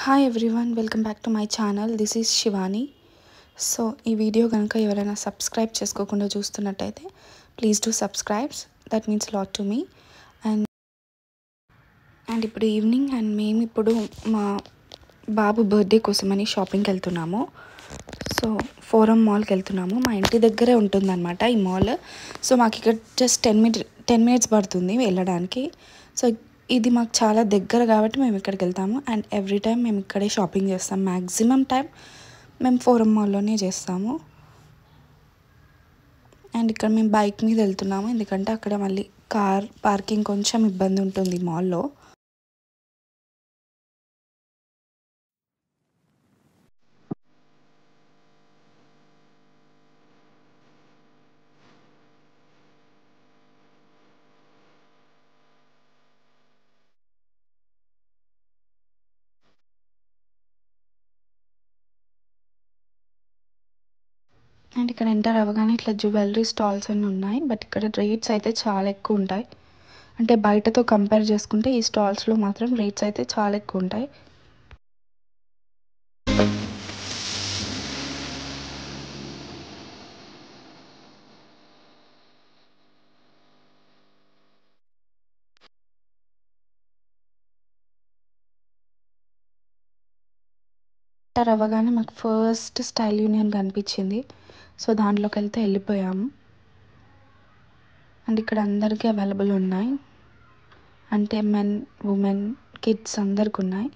Hi everyone, welcome back to my channel. This is Shivani. So ఈ video కనుక ఎవరైనా subscribe చేసుకోకుండా చూస్తున్నట్టయితే please do subscribes, that means lot to me. And ఇప్పుడు evening and మేము ఇప్పుడు మా బాబు బర్త్డే కోసమని షాపింగ్కి వెళ్తున్నాము. సో ఫోరం మాల్కి వెళ్తున్నాము. మా ఇంటి దగ్గరే ఉంటుందన్నమాట ఈ మాల్. సో మాకు ఇక్కడ జస్ట్ 10 minutes పడుతుంది వెళ్ళడానికి. సో ఇది మాకు చాలా దగ్గర కాబట్టి మేము ఇక్కడికి వెళ్తాము. అండ్ ఎవ్రీ టైం మేము ఇక్కడే షాపింగ్ చేస్తాం. మ్యాక్సిమం టైం మేము ఫోరం మాల్లోనే చేస్తాము. అండ్ ఇక్కడ మేము బైక్ మీద వెళ్తున్నాము, ఎందుకంటే అక్కడ మళ్ళీ కార్ పార్కింగ్ కొంచెం ఇబ్బంది ఉంటుంది మాల్లో. అండ్ ఇక్కడ ఎంటర్ అవ్వగానే ఇట్లా జ్యువెలరీ స్టాల్స్ అన్నీ ఉన్నాయి. బట్ ఇక్కడ రేట్స్ అయితే చాలా ఎక్కువ ఉంటాయి. అంటే బయటతో కంపేర్ చేసుకుంటే ఈ స్టాల్స్లో మాత్రం రేట్స్ అయితే చాలా ఎక్కువ ఉంటాయి. ఎంటర్ అవ్వగానే మాకు ఫస్ట్ స్టైల్ యూనియన్ కనిపించింది. సో దాంట్లోకి వెళ్ళిపోయాము. అండ్ ఇక్కడ అందరికీ అవైలబుల్ ఉన్నాయి. అంటే మెన్, ఉమెన్, కిడ్స్ అందరికి ఉన్నాయి.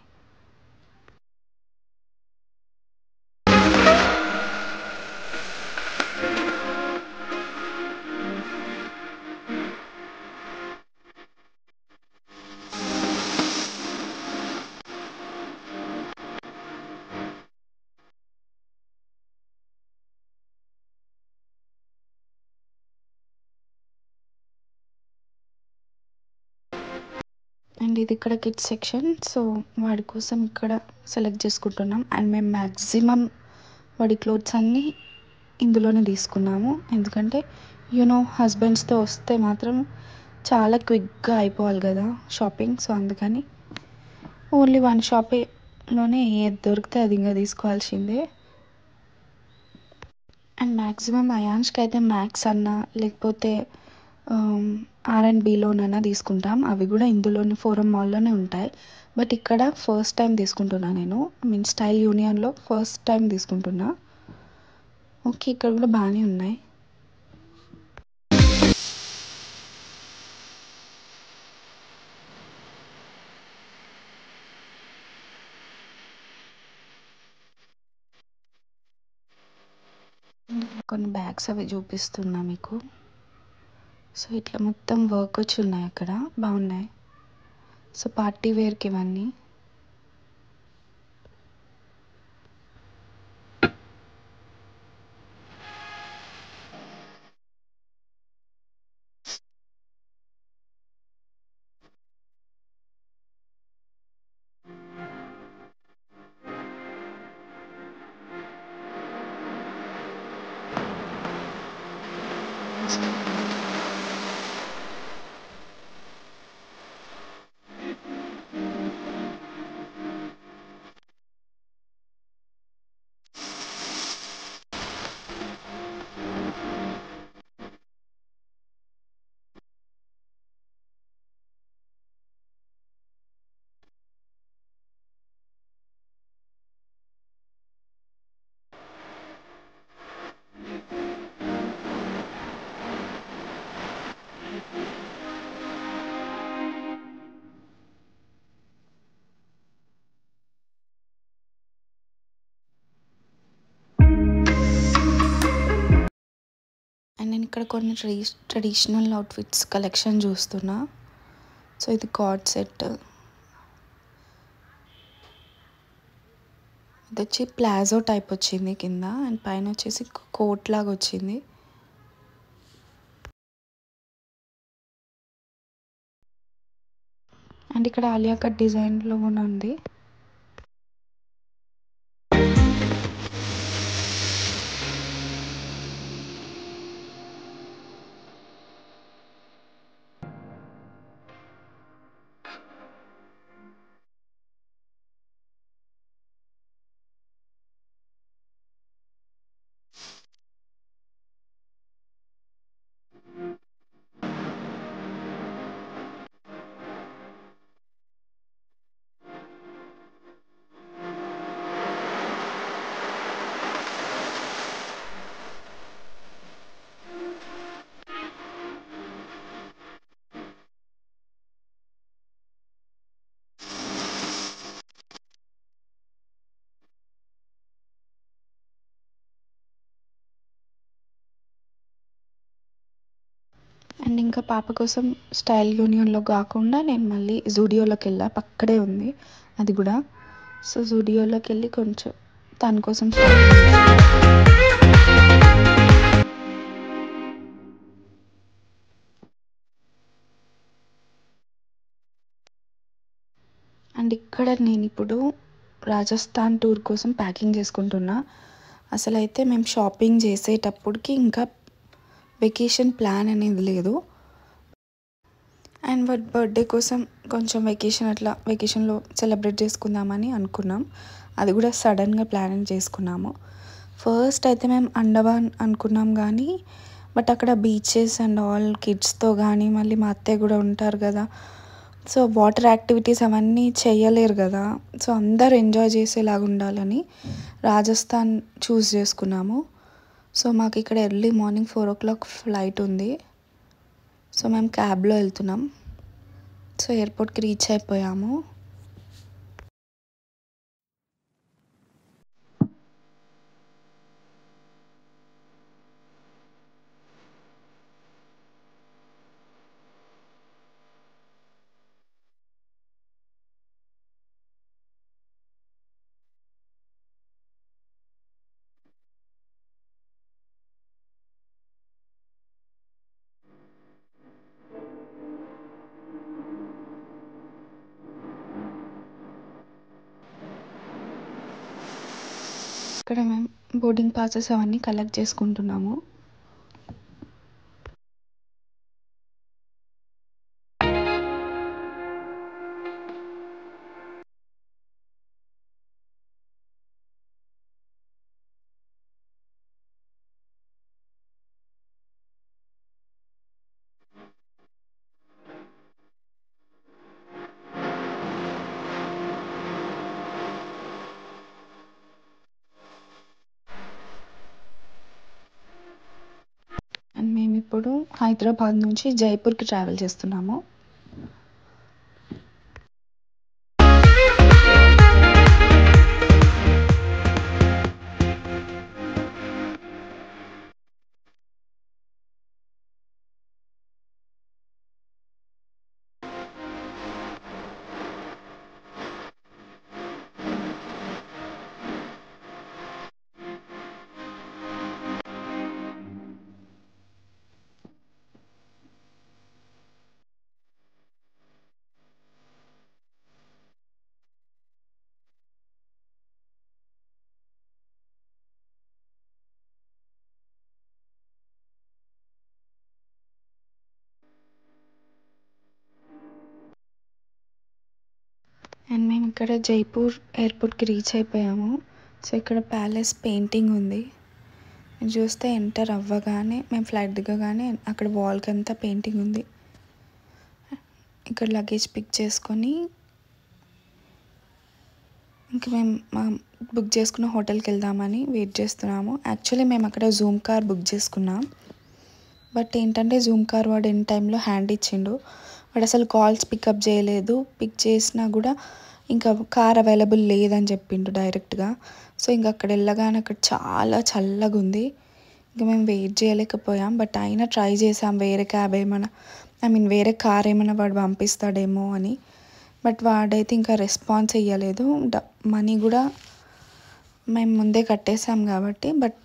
అండ్ ఇది ఇక్కడ కిడ్స్ సెక్షన్. సో వాడి కోసం ఇక్కడ సెలెక్ట్ చేసుకుంటున్నాం. అండ్ మేము మ్యాక్సిమం వాడి క్లోత్స్ అన్నీ ఇందులోనే తీసుకున్నాము. ఎందుకంటే హస్బెండ్స్తో వస్తే మాత్రం చాలా క్విక్గా అయిపోవాలి కదా షాపింగ్. సో అందుకని ఓన్లీ వన్ షాపేలోనే ఏది దొరికితే అది ఇంకా తీసుకోవాల్సిందే. అండ్ మ్యాక్సిమం అయాన్స్కి అయితే మ్యాక్స్ అన్నా లేకపోతే R&Bలోనైనా తీసుకుంటాం. అవి కూడా ఇందులోని ఫోరం మాల్లోనే ఉంటాయి. బట్ ఇక్కడ ఫస్ట్ టైం తీసుకుంటున్నా నేను. స్టైల్ యూనియన్లో ఫస్ట్ టైం తీసుకుంటున్నా. ఓకే, ఇక్కడ కూడా బాగానే ఉన్నాయి. కొన్ని బ్యాగ్స్ అవి చూపిస్తున్నా మీకు. సో ఇట్లా మొత్తం వర్క్ వచ్చి ఉన్నాయి, అక్కడ బాగున్నాయి. సో పార్టీ వేర్కి ఇవన్నీ. అండ్ నేను ఇక్కడ కొన్ని ట్రెడిషనల్ అవుట్ఫిట్స్ కలెక్షన్ చూస్తున్నా. సో ఇది కార్డ్ సెట్. ఇది వచ్చి ప్లాజో టైప్ వచ్చింది కింద, అండ్ పైన వచ్చేసి కోట్ లాగా వచ్చింది. అండ్ ఇక్కడ ఆలియా కట్ డిజైన్లో కూడా ఉంది. అండ్ ఇంకా పాప కోసం స్టైల్ యూనియన్లో కాకుండా నేను మళ్ళీ జూడియోలోకి వెళ్ళా, పక్కడే ఉంది అది కూడా. సో జూడియోలోకి వెళ్ళి కొంచెం తన కోసం షాపింగ్ చేశాను. అండ్ ఇక్కడ నేను ఇప్పుడు రాజస్థాన్ టూర్ కోసం ప్యాకింగ్ చేసుకుంటున్నా. అసలైతే మేము షాపింగ్ చేసేటప్పటికి ఇంకా వెకేషన్ ప్లాన్ అనేది లేదు. అండ్ వాడి బర్త్డే కోసం కొంచెం వెకేషన్లో సెలబ్రేట్ చేసుకుందామని అనుకున్నాం. అది కూడా సడన్గా ప్లానింగ్ చేసుకున్నాము. ఫస్ట్ అయితే మేము అండమాన్ అనుకున్నాం కానీ బట్ అక్కడ బీచెస్ అండ్ ఆల్ కిడ్స్తో కానీ మళ్ళీ మా అత్తయ్య కూడా ఉంటారు కదా, సో వాటర్ యాక్టివిటీస్ అవన్నీ చేయలేరు కదా, సో అందరు ఎంజాయ్ చేసేలాగా ఉండాలని రాజస్థాన్ చూస్ చేసుకున్నాము. సో మాకు ఇక్కడ ఎర్లీ మార్నింగ్ 4 o'clock ఫ్లైట్ ఉంది. సో మేము క్యాబ్లో వెళ్తున్నాం. సో ఎయిర్పోర్ట్కి రీచ్ అయిపోయాము. ఇక్కడ మేము బోర్డింగ్ పాసెస్ అవన్నీ కలెక్ట్ చేసుకుంటున్నాము. అండ్ మేము ఇప్పుడు హైదరాబాద్ నుంచి జైపూర్కి ట్రావెల్ చేస్తున్నాము. అండ్ మేము ఇక్కడ జైపూర్ ఎయిర్పోర్ట్కి రీచ్ అయిపోయాము. సో ఇక్కడ ప్యాలెస్ పెయింటింగ్ ఉంది. మీరు చూస్తే ఎంటర్ అవ్వగానే మేము ఫ్లైట్ దిగగానే అక్కడ వాల్కి అంతా పెయింటింగ్ ఉంది. ఇక్కడ లగేజ్ పిక్ చేసుకొని ఇంక మేము బుక్ చేసుకున్న హోటల్కి వెళ్దామని వెయిట్ చేస్తున్నాము. యాక్చువల్లీ మేము అక్కడ జూమ్ కార్ బుక్ చేసుకున్నాం. బట్ ఏంటంటే జూమ్ కార్ వాడు ఎన్ టైంలో హ్యాండ్ ఇచ్చిండు. వాడు అసలు కాల్స్ పికప్ చేయలేదు. పిక్ చేసినా కూడా ఇంకా కార్ అవైలబుల్ లేదని చెప్పిండు డైరెక్ట్గా. సో ఇంక అక్కడ వెళ్ళగానే అక్కడ చాలా చల్లగా ఉంది. ఇంకా మేము వెయిట్ చేయలేకపోయాం. బట్ అయినా ట్రై చేసాం వేరే క్యాబ్ ఏమైనా వేరే కార్ ఏమైనా వాడు పంపిస్తాడేమో అని. బట్ వాడైతే ఇంకా రెస్పాన్స్ ఇవ్వలేదు. మనీ కూడా మేము ముందే కట్టేసాం కాబట్టి బట్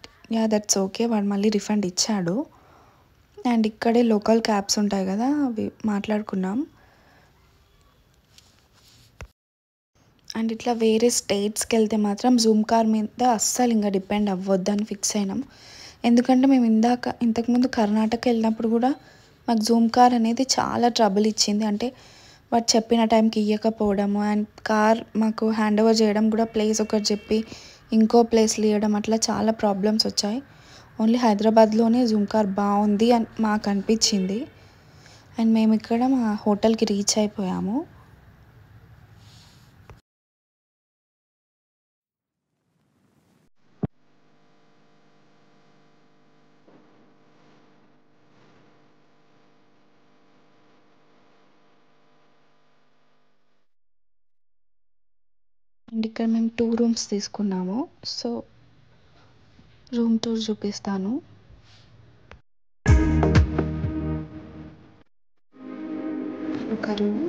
దట్స్ ఓకే, వాడు మళ్ళీ రిఫండ్ ఇచ్చాడు. అండ్ ఇక్కడే లోకల్ క్యాబ్స్ ఉంటాయి కదా, అవి మాట్లాడుకున్నాం. అండ్ ఇట్లా వేరే స్టేట్స్కి వెళ్తే మాత్రం జూమ్ కార్ మీద అస్సలు ఇంకా డిపెండ్ అవ్వద్దని ఫిక్స్ అయినాం. ఎందుకంటే మేము ఇంతకుముందు కర్ణాటక వెళ్ళినప్పుడు కూడా మాకు జూమ్ కార్ అనేది చాలా ట్రబుల్ ఇచ్చింది. అంటే వాడు చెప్పిన టైంకి ఇవ్వకపోవడము అండ్ కార్ మాకు హ్యాండ్ ఓవర్ చేయడం కూడా ప్లేస్ ఒకటి చెప్పి ఇంకో ప్లేస్లో ఇవ్వడం, అట్లా చాలా ప్రాబ్లమ్స్ వచ్చాయి. ఓన్లీ హైదరాబాద్లోనే జూమ్ కార్ బాగుంది అని మాకు అనిపించింది. అండ్ మేము ఇక్కడ మా హోటల్కి రీచ్ అయిపోయాము. అండ్ ఇక్కడ మేము 2 రూమ్స్ తీసుకున్నాము. సో రూమ్ టూర్ చూపిస్తాను. కరువు.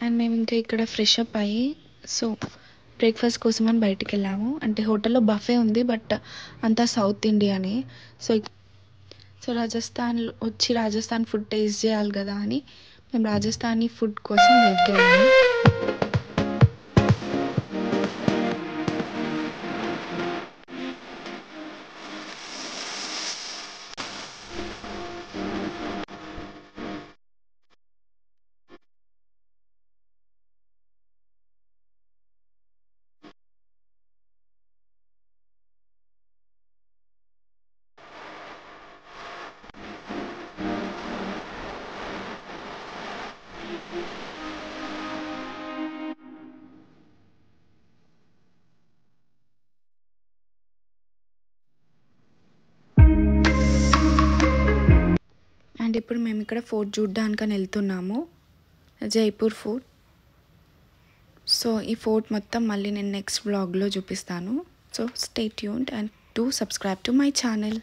అండ్ మేము ఇంకా ఇక్కడ ఫ్రెష్ అప్ అయ్యి సో బ్రేక్ఫాస్ట్ కోసం అని బయటికి వెళ్ళాము. అంటే హోటల్లో బఫే ఉంది, బట్ అంతా సౌత్ ఇండియానే. సో సో రాజస్థాన్ వచ్చి రాజస్థాన్ ఫుడ్ టేస్ట్ చేయాలి కదా అని మేము రాజస్థానీ ఫుడ్ కోసం వెయిట్ చేయాలి. అండ్ ఇప్పుడు మేము ఇక్కడ ఫోర్ట్ చూడ్డానికని వెళ్తున్నాము, జైపూర్ ఫోర్ట్. సో ఈ ఫోర్ట్ మొత్తం మళ్ళీ నేను నెక్స్ట్ వ్లాగ్లో చూపిస్తాను. So stay tuned and do subscribe to my channel.